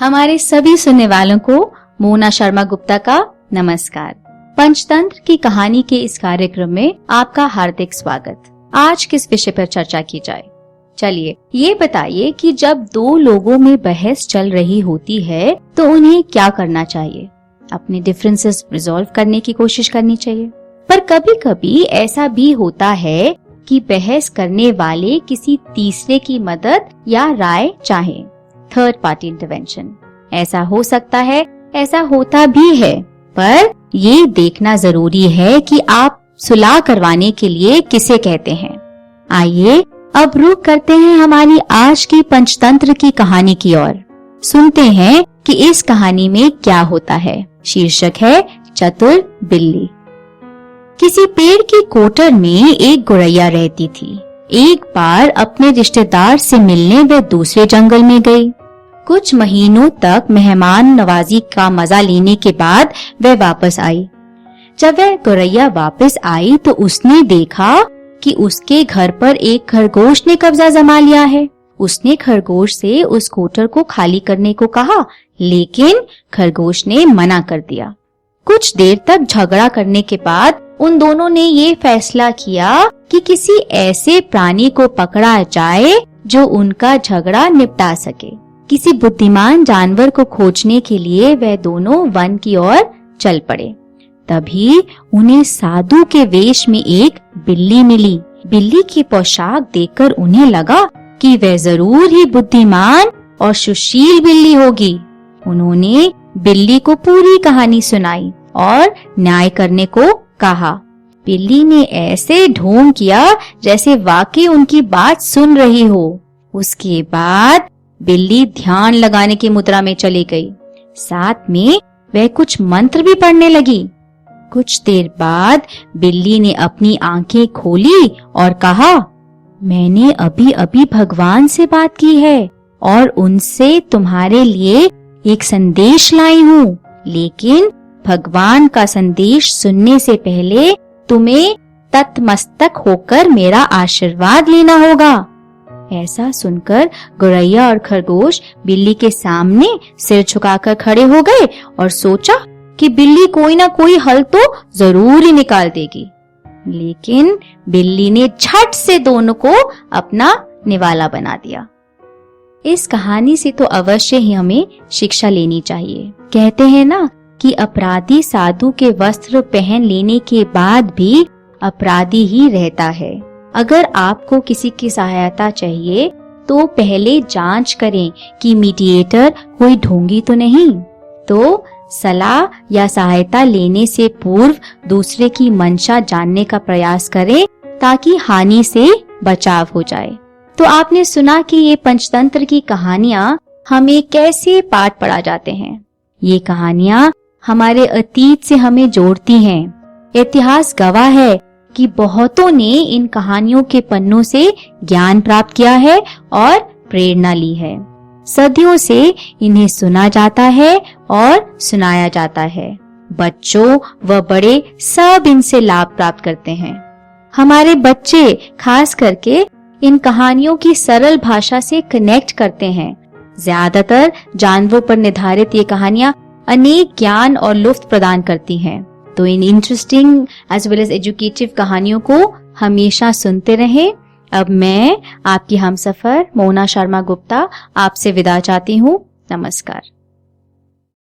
हमारे सभी सुनने वालों को मोना शर्मा गुप्ता का नमस्कार। पंचतंत्र की कहानी के इस कार्यक्रम में आपका हार्दिक स्वागत। आज किस विषय पर चर्चा की जाए? चलिए ये बताइए कि जब दो लोगों में बहस चल रही होती है तो उन्हें क्या करना चाहिए? अपने डिफरेंसेस रिजॉल्व करने की कोशिश करनी चाहिए। पर कभी कभी ऐसा भी होता है कि बहस करने वाले किसी तीसरे की मदद या राय चाहे, थर्ड पार्टी इंटरवेंशन। ऐसा हो सकता है, ऐसा होता भी है, पर ये देखना जरूरी है कि आप सुलह करवाने के लिए किसे कहते हैं। आइए अब रुख करते हैं हमारी आज की पंचतंत्र की कहानी की ओर। सुनते हैं कि इस कहानी में क्या होता है। शीर्षक है चतुर बिल्ली। किसी पेड़ की कोटर में एक गौरैया रहती थी। एक बार अपने रिश्तेदार से मिलने वह दूसरे जंगल में गई। कुछ महीनों तक मेहमान नवाजी का मजा लेने के बाद वह वापस आई। जब वह गौरैया वापस आई तो उसने देखा कि उसके घर पर एक खरगोश ने कब्जा जमा लिया है। उसने खरगोश से उस कोटर को खाली करने को कहा, लेकिन खरगोश ने मना कर दिया। कुछ देर तक झगड़ा करने के बाद उन दोनों ने ये फैसला किया कि किसी ऐसे प्राणी को पकड़ा जाए जो उनका झगड़ा निपटा सके। किसी बुद्धिमान जानवर को खोजने के लिए वह दोनों वन की ओर चल पड़े। तभी उन्हें साधु के वेश में एक बिल्ली मिली। बिल्ली की पोशाक देखकर उन्हें लगा कि वह जरूर ही बुद्धिमान और सुशील बिल्ली होगी। उन्होंने बिल्ली को पूरी कहानी सुनाई और न्याय करने को कहा। बिल्ली ने ऐसे ढोंग किया जैसे वाकई उनकी बात सुन रही हो। उसके बाद बिल्ली ध्यान लगाने की मुद्रा में चली गई। साथ में वह कुछ मंत्र भी पढ़ने लगी। कुछ देर बाद बिल्ली ने अपनी आंखें खोली और कहा, मैंने अभी अभी भगवान से बात की है और उनसे तुम्हारे लिए एक संदेश लाई हूँ, लेकिन भगवान का संदेश सुनने से पहले तुम्हें तत्मस्तक होकर मेरा आशीर्वाद लेना होगा। ऐसा सुनकर गौरैया और खरगोश बिल्ली के सामने सिर झुकाकर खड़े हो गए और सोचा कि बिल्ली कोई ना कोई हल तो जरूर ही निकाल देगी। लेकिन बिल्ली ने झट से दोनों को अपना निवाला बना दिया। इस कहानी से तो अवश्य ही हमें शिक्षा लेनी चाहिए। कहते हैं ना कि अपराधी साधु के वस्त्र पहन लेने के बाद भी अपराधी ही रहता है। अगर आपको किसी की सहायता चाहिए तो पहले जांच करें कि मीडिएटर कोई ढोंगी तो नहीं। तो सलाह या सहायता लेने से पूर्व दूसरे की मंशा जानने का प्रयास करें ताकि हानि से बचाव हो जाए। तो आपने सुना कि ये पंचतंत्र की कहानियां हमें कैसे पाठ पढ़ा जाते हैं। ये कहानियां हमारे अतीत से हमें जोड़ती हैं। इतिहास गवाह है कि बहुतों ने इन कहानियों के पन्नों से ज्ञान प्राप्त किया है और प्रेरणा ली है। सदियों से इन्हें सुना जाता है और सुनाया जाता है। बच्चों व बड़े सब इनसे लाभ प्राप्त करते हैं। हमारे बच्चे खास करके इन कहानियों की सरल भाषा से कनेक्ट करते हैं। ज्यादातर जानवरों पर निर्धारित ये कहानियां अनेक ज्ञान और लुत्फ प्रदान करती हैं। तो इन interesting as well as educative कहानियों को हमेशा सुनते रहें। अब मैं आपकी हमसफर मोना शर्मा गुप्ता आपसे विदा चाहती हूँ। नमस्कार।